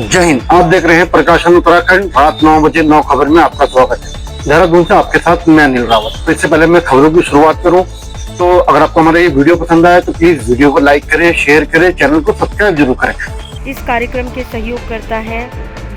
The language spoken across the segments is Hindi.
जय हिंद। आप देख रहे हैं प्रकाशन उत्तराखंड। रात 9 बजे 9 खबर में आपका स्वागत है। देहरादून से आपके साथ मैं अनिल रावत। तो इससे पहले मैं खबरों की शुरुआत करूं तो अगर आपको हमारा ये वीडियो पसंद आया तो प्लीज वीडियो को लाइक करें, शेयर करें, चैनल को सब्सक्राइब जरूर करें। इस कार्यक्रम के सहयोग करता है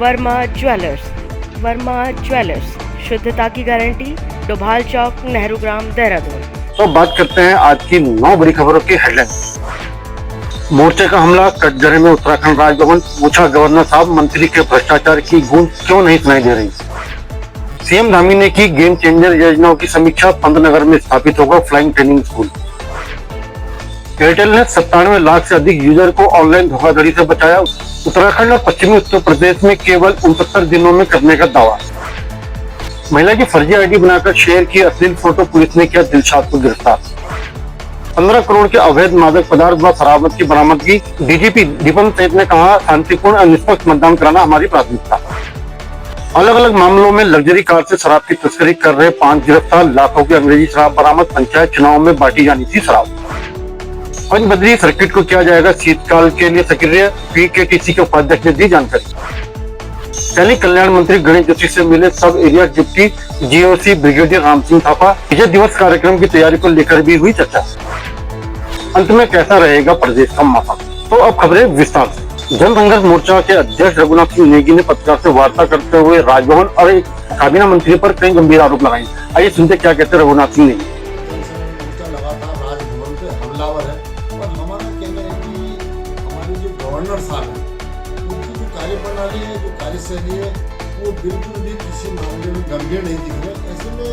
वर्मा ज्वेलर्स। वर्मा ज्वेलर्स, शुद्धता की गारंटी, डोभाल चौक, नेहरू ग्राम, देहरादून। तो बात करते हैं आज की 9 बड़ी खबरों की हेडलाइन। मोर्चे का हमला, कटघरे में उत्तराखंड राजभवन, पूछा गवर्नर साहब मंत्री के भ्रष्टाचार की गूंज क्यों नहीं सुनाई दे रही। सीएम धामी ने की गेम चेंजर योजनाओं की समीक्षा, पंतनगर में स्थापित होगा फ्लाइंग ट्रेनिंग स्कूल। एयरटेल ने 97 लाख से अधिक यूजर को ऑनलाइन धोखाधड़ी से बचाया। उत्तराखंड और पश्चिमी उत्तर प्रदेश में केवल 69 दिनों में करने का दावा। महिला की फर्जी आईडी बनाकर शेयर की अश्लील फोटो, पुलिस ने किया दिलशाद को गिरफ्तार। 15 करोड़ के अवैध मादक पदार्थ व शराब की बरामदगी। डीजीपी दीपक सेठ ने कहा, शांतिपूर्ण और निष्पक्ष मतदान कराना हमारी प्राथमिकता। अलग अलग मामलों में लग्जरी कार से शराब की तस्करी कर रहे 5 गिरफ्तार। लाखों की अंग्रेजी शराब बरामद। पंचायत चुनाव में बांटी जानी थी शराब। पंचबद्री सर्किट को किया जाएगा शीतकाल के लिए सक्रिय, पीकेटीसी के उपाध्यक्ष ने दी जानकारी। सैनिक कल्याण मंत्री गणेश जोशी से मिले सब area deputy GOC brigadier Ram Singh Thapa. Vijay Diwas कार्यक्रम की तैयारी को लेकर भी हुई चर्चा। अंत में कैसा रहेगा प्रदेश का मौसम। तो अब खबरें विस्तार से। जनसंघर्ष मोर्चा के अध्यक्ष रघुनाथ सिंह नेगी ने पत्रकार से वार्ता करते हुए राजभवन और एक काबीना मंत्री पर कई गंभीर आरोप लगाए। आइए सुनते क्या कहते हैं रघुनाथ सिंह नेगी। लगातार राजभवन पे हमलावर है और हमारा कहना है कि हमारे जो गवर्नर साहब हैं उनकी जो कार्यप्रणाली है, जो कार्यशैली है, वो बिल्कुल भी किसी मामले में गंभीर नहीं दिख रहे। ऐसे में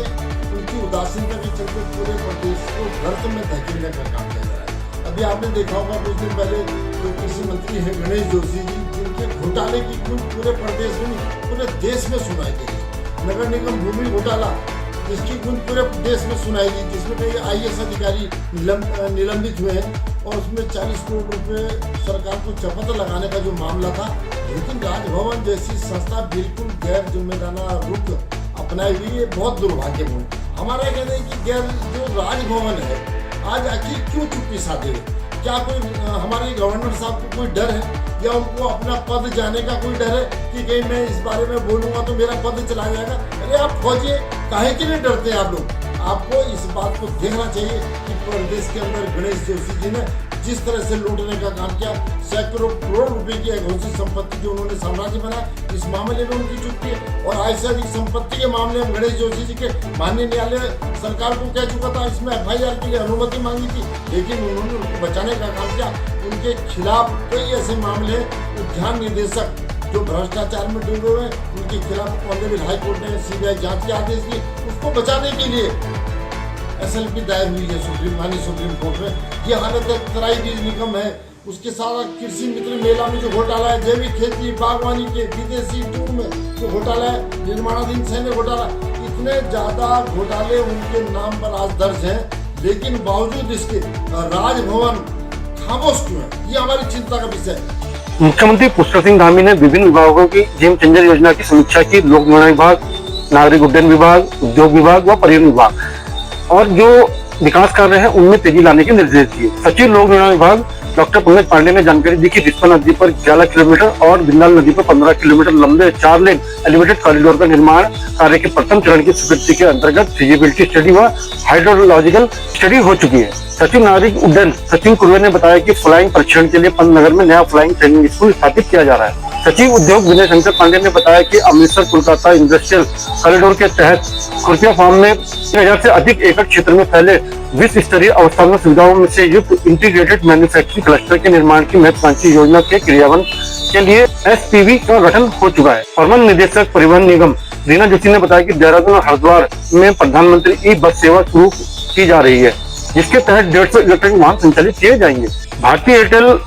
उनकी उदासीनता के चलते पूरे प्रदेश को गर्त में धकेलने का काम किया जा रहा है। अभी आपने देखा होगा कुछ दिन पहले जो कृषि मंत्री है गणेश जोशी जी, जिनके घोटाले की गूंज पूरे प्रदेश में पूरे देश में सुनाई दी। नगर निगम भूमि घोटाला जिसकी गूंज पूरे देश में सुनाई दी, जिसमें कई IAS अधिकारी निलंबित हुए हैं और उसमें 40 करोड़ रुपए सरकार को चपत लगाने का जो मामला था। लेकिन राजभवन जैसी संस्था बिल्कुल गैर जिम्मेदाराना रुख अपनाई हुई है, बहुत दुर्भाग्यपूर्ण। हमारा कहना है कि गैर जो राजभवन है आज आखिर क्यों चुप्पी साधे? क्या कोई हमारे गवर्नर साहब को कोई डर है या उनको अपना पद जाने का कोई डर है कि कहीं मैं इस बारे में बोलूंगा तो मेरा पद चला जाएगा? अरे आप फौजी काहे के लिए डरते हैं आप लोग? आपको इस बात को देखना चाहिए कि प्रदेश के अंदर गणेश जोशी जी ने जिस तरह से लूटने का काम किया, सैकड़ों करोड़ रुपए की अघोषित संपत्ति जो उन्होंने साम्राज्य बनाया, इस मामले में उनकी चुप्पी है। और ऐसे अधिक संपत्ति के मामले में गणेश जोशी जी के माननीय न्यायालय सरकार को कह चुका था, इसमें FIR के लिए अनुमति मांगी थी, लेकिन उन्होंने उनको बचाने का काम किया। उनके खिलाफ कई ऐसे मामले, उद्यान निदेशक जो भ्रष्टाचार में डूबे हुए, उनके खिलाफ ऑनरेबल हाईकोर्ट ने CBI जांच के आदेश दिए। उसको बचाने के लिए SLP दायर हुई है माननीय सुप्रीम कोर्ट में। ये हालत है तराई बीज निगम है, उसके साथ कृषि मित्र मेला में जो घोटाला है, जैविक खेती बागवानी के विदेशी टूर में जो घोटाला है, निर्माणाधीन सैन्य घोटाला, इतने ज्यादा घोटाले उनके नाम पर आज दर्ज हैं। लेकिन बावजूद इसके राजभवन खामोश क्यों है, ये हमारी चिंता का विषय है। मुख्यमंत्री पुष्कर सिंह धामी ने विभिन्न विभागों की गेम चेंजर योजना की समीक्षा की। लोक निर्माण विभाग, नागरिक उड्डयन विभाग, उद्योग विभाग व पर्यटन विभाग और जो विकास कार्य है उनमें तेजी लाने के निर्देश दिए। सचिव लोक निर्माण विभाग डॉक्टर पंकज पांडे ने जानकारी दी कि रिस्पना नदी पर 11 किलोमीटर और बिंदाल नदी पर 15 किलोमीटर लंबे 4 लेन एलिवेटेड कॉरिडोर का निर्माण कार्य के प्रथम चरण की स्वीकृति के अंतर्गत फिजिबिलिटी स्टडी व हाइड्रोलॉजिकल स्टडी हो चुकी है। सचिव नागरिक उड्डयन सचिन कुर्वे ने बताया कि फ्लाइंग परीक्षण के लिए पंतनगर में नया फ्लाइंग ट्रेनिंग स्कूल स्थापित किया जा रहा है। सचिव उद्योग विनय शंकर पांडे ने बताया कि अमृतसर कोलकाता इंडस्ट्रियल कॉरिडोर के तहत खुर्सिया फार्म में 3000 से अधिक एकड़ क्षेत्र में फैले विश्व स्तरीय अवस्थान सुविधाओं में से युक्त इंटीग्रेटेड मैन्युफैक्चरिंग क्लस्टर के निर्माण की महत्वाकांक्षी योजना के क्रियान्वयन के लिए SPV का गठन हो चुका है। प्रबंध निदेशक परिवहन निगम रीना जोशी ने बताया कि देहरादून और हरिद्वार में प्रधानमंत्री ई बस सेवा शुरू की जा रही है, जिसके तहत 150 इलेक्ट्रिक वाहन संचालित किए जाएंगे। भारतीय एयरटेल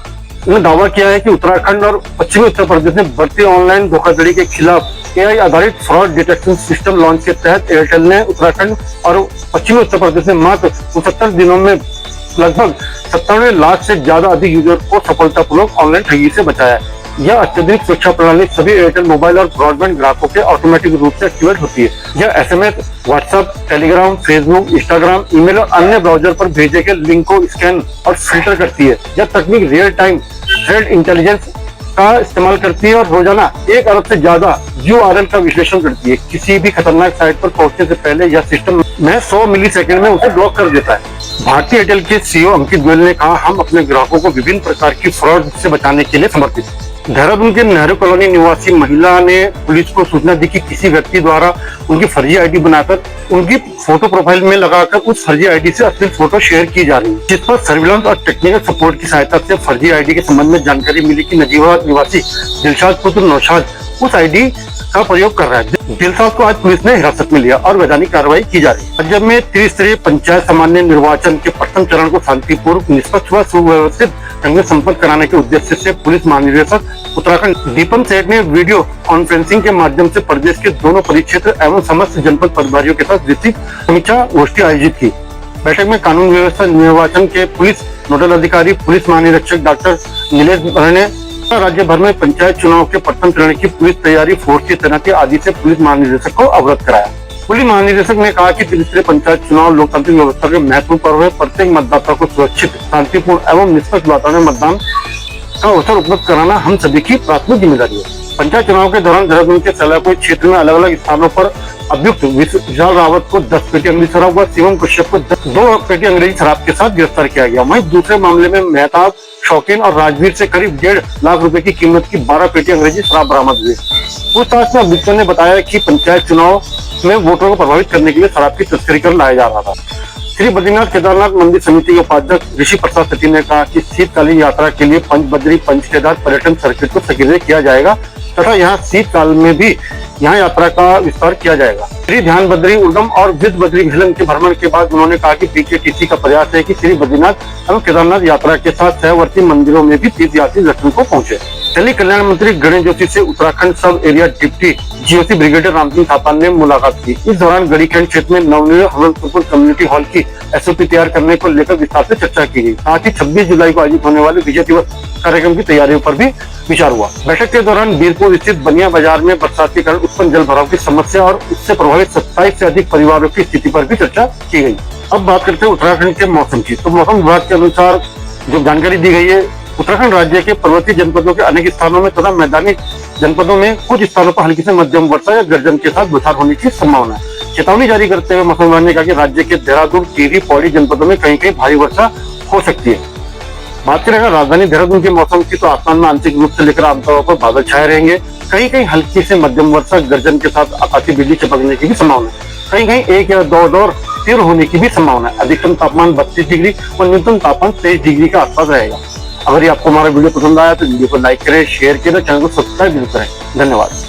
ने दावा किया है कि उत्तराखंड और पश्चिमी उत्तर प्रदेश में बढ़ती ऑनलाइन धोखाधड़ी के खिलाफ AI आधारित फ्रॉड डिटेक्शन सिस्टम लॉन्च के तहत एयरटेल ने उत्तराखंड और पश्चिमी उत्तर प्रदेश में मात्र 69 दिनों में लगभग 97 लाख से ज्यादा अधिक यूजर को सफलतापूर्वक ऑनलाइन ठगी से बचाया। यह अत्यधिक सुरक्षा प्रणाली सभी एयरटेल मोबाइल और ब्रॉडबैंड ग्राहकों के ऑटोमेटिक रूप से एक्टिवेट होती है। यह SMS, WhatsApp, Telegram, Facebook, Instagram, email और अन्य ब्राउजर पर भेजे गए लिंक को स्कैन और फिल्टर करती है। यह तकनीक रियल टाइम थ्रेट इंटेलिजेंस का इस्तेमाल करती है और रोजाना 1 अरब से ज्यादा URL का विश्लेषण करती है। किसी भी खतरनाक साइट पर पहुंचने से पहले यह सिस्टम में 100 मिलीसेकंड में उसे ब्लॉक कर देता है। भारतीय एयरटेल के CEO अंकित गोयल ने कहा, हम अपने ग्राहकों को विभिन्न प्रकार की फ्रॉड से बचाने के लिए समर्पित हैं। देहरादून के नेहरू कॉलोनी निवासी महिला ने पुलिस को सूचना दी कि किसी व्यक्ति द्वारा उनकी फर्जी आईडी बनाकर उनकी फोटो प्रोफाइल में लगाकर उस फर्जी आईडी से अश्लील फोटो शेयर की जा रही है, जिस पर सर्विलांस और टेक्निकल सपोर्ट की सहायता से फर्जी आईडी के संबंध में जानकारी मिली कि नजीबाबाद निवासी दिलशाद पुत्र नौशाद उस आईडी का प्रयोग कर रहा है। दिलशाद को आज पुलिस ने हिरासत में लिया और वैधानिक कार्रवाई की जा रही है। राज्य में त्रिस्तरीय पंचायत सामान्य निर्वाचन के प्रथम चरण को शांतिपूर्वक, निष्पक्ष व सुव्यवस्थित ढंग से संपन्न कराने के उद्देश्य से पुलिस महानिदेशक उत्तराखंड दीपम सेठ ने वीडियो कॉन्फ्रेंसिंग के माध्यम से प्रदेश के दोनों परिक्षेत्र एवं समस्त जनपद प्रभारियों के साथ विस्तृत समीक्षा गोष्ठी आयोजित की। बैठक में कानून व्यवस्था निर्वाचन के पुलिस नोडल अधिकारी पुलिस महानिरीक्षक डॉक्टर नीलेश भरे ने राज्य भर में पंचायत चुनाव के प्रथम चरण की पुलिस तैयारी, फोर्स की तैनाती आदि से पुलिस महानिदेशक को अवगत कराया। पुलिस महानिदेशक ने कहा कि त्रिस्तरीय पंचायत चुनाव लोकतांत्रिक व्यवस्था के महत्वपूर्ण पर्व है। प्रत्येक मतदाता को सुरक्षित, शांतिपूर्ण एवं निष्पक्ष वातावरण में मतदान का अवसर उपलब्ध कराना हम सभी की प्राथमिक जिम्मेदारी है। पंचायत चुनाव के दौरान देहरादून के सैलाकोई क्षेत्र में अलग अलग स्थानों पर अभियुक्त विशाल रावत को 10 पेटी अंग्रेजी शराब व शिवम कश्यप को 2 पेटी अंग्रेजी शराब के साथ गिरफ्तार किया गया। वहीं दूसरे मामले में मेहताब, शौकीन और राजवीर से करीब 1.5 लाख रुपए की कीमत की 12 पेटी अंग्रेजी शराब बरामद हुई। पूछताछ में अभियुक्तों ने बताया कि पंचायत चुनाव में वोटरों को प्रभावित करने के लिए शराब की तस्करी कर लाया जा रहा था। श्री बद्रीनाथ केदारनाथ मंदिर समिति के उपाध्यक्ष ऋषि प्रसाद सती ने कहा कि शीतकालीन यात्रा के लिए पंचबद्री पंचकेदार पर्यटन सर्किट को सक्रिय किया जाएगा तथा यहाँ शीतकाल में भी यहाँ यात्रा का विस्तार किया जाएगा। श्री ध्यान बद्री उद्गम और विद बद्री विचलन के भ्रमण के बाद उन्होंने कहा कि PKTC का प्रयास है कि श्री बद्रीनाथ एवं केदारनाथ यात्रा के साथ सहवर्ती मंदिरों में भी तीर्थयात्री दर्शन को पहुंचे। शहरी कल्याण मंत्री गणेश जोशी से Uttarakhand sub area deputy GOC brigadier Ram Singh Thapa ने मुलाकात की। इस दौरान गढ़ीखंड क्षेत्र में नवनिर्मित हवलपुर कम्युनिटी हॉल की SOP तैयार करने को लेकर विस्तार से चर्चा की गई। साथ ही 26 जुलाई को आयोजित होने वाले विजय दिवस कार्यक्रम की तैयारियों पर भी विचार हुआ। बैठक के दौरान बीरपुर स्थित बनिया बाजार में बरसात के कारण उत्पन्न जल भराव की समस्या और उससे प्रभावित 27 से अधिक परिवारों की स्थिति पर भी चर्चा की गई। अब बात करते हैं उत्तराखंड के मौसम की। तो मौसम विभाग के अनुसार जो जानकारी दी गई है, उत्तराखंड राज्य के पर्वतीय जनपदों के अनेक स्थानों में तथा मैदानी जनपदों में कुछ स्थानों पर हल्की से मध्यम वर्षा या गर्जन के साथ बौछार होने की संभावना है। चेतावनी जारी करते हुए मौसम विभाग ने कहा कि राज्य के देहरादून, टिहरी, पौड़ी जनपदों में कहीं कहीं भारी वर्षा हो सकती है। बात करें राजधानी देहरादून के मौसम की, तो आसमान में आंशिक रूप से लेकर आमतौर पर बादल छाए रहेंगे। कहीं कहीं हल्की से मध्यम वर्षा, गर्जन के साथ आकाशीय बिजली चमकने की भी संभावना है। कहीं कहीं 1 या 2 दौर तीव्र होने की भी संभावना है। अधिकतम तापमान 32 डिग्री और न्यूनतम तापमान 23 डिग्री के आसपास रहेगा। अगर ये आपको हमारा वीडियो पसंद आया तो वीडियो को लाइक करें, शेयर करें, चैनल को सब्सक्राइब जरूर करें। धन्यवाद।